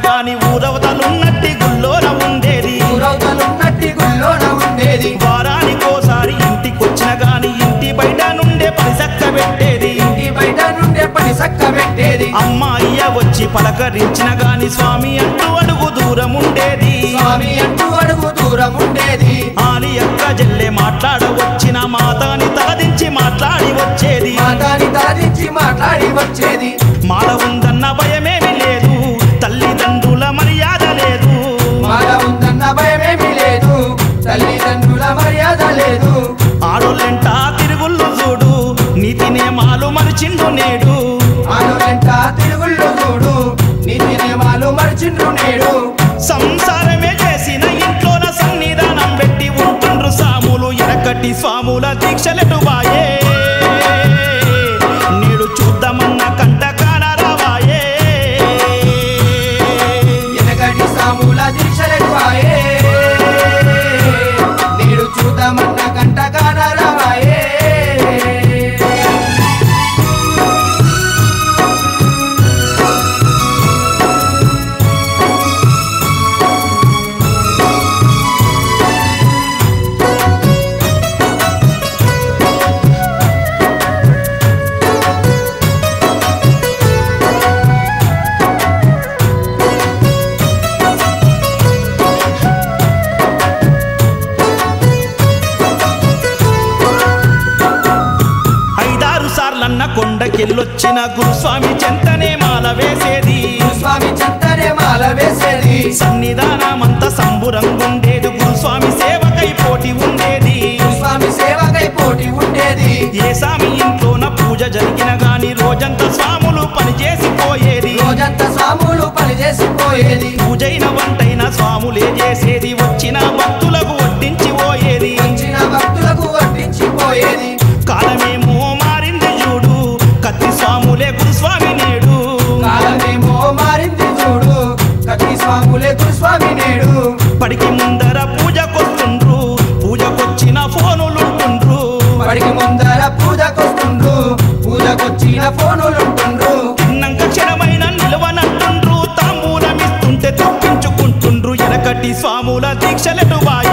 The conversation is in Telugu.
గాని ఊరవతలున్నట్టి గుల్లోన ఉండేది వారానికోసారి ఇంటికొచ్చిన గాని ఇంటి బయట నుండే పని సక్క పెట్టేది అమ్మాయ్య వచ్చి పలకరించిన గాని స్వామి అంటూ అడుగు దూరం ఉండేది ఆలి అక్క జల్లె మాట్లాడవచ్చిన మాతాని తలదించి మాట్లాడి వచ్చేది మాల ఉందన్న భయమేమి లేదు తల్లిదండ్రుల మర్యాద లేదు ఆడోళ్ళెంట తిరుగుళ్ళు చూడు నీతి నియమాలు మరిచిండ్రు నేడు సంసారమే చేసిన ఇంట్లోన సన్నిధానం పెట్టి ఉంటుండ్రు సాములు ఎనకటి స్వాముల దీక్షలెటు బాయే నేడు చూద్దామన్న కంట కానరావాయే ఎనకటి సాముల దీక్షలెటు బాయే నేడు చూద్దామన్న కంట కానరావాయే కొండకెళ్ళొచ్చిన గురుస్వామి చెంతనే మాల వేసేది సన్నిధానమంత సంబురంగుండేది గురుస్వామి సేవకై పోటీ ఉండేది ఏ స్వామి ఇంట్లోన పూజ జరిగిన గాని రోజంతా స్వాములు పనిచేసిపోయేది పూజైన వంటైన స్వాములే చేసేది వచ్చిన భక్తులకు వడ్డించిపోయేది కాలమేమో మారింది చూడు కత్తి స్వాములే గురుస్వామి నేడు పడికి ముందర పూజకొచ్చిన ఫోనులుంటుండ్రు తిన్నంక క్షణమైన నిలవనంటుండ్రు తాంబూలమిస్తుంటే తప్పించుకుంటుండ్రు ఎనకటి స్వాముల దీక్షలెటు బాయే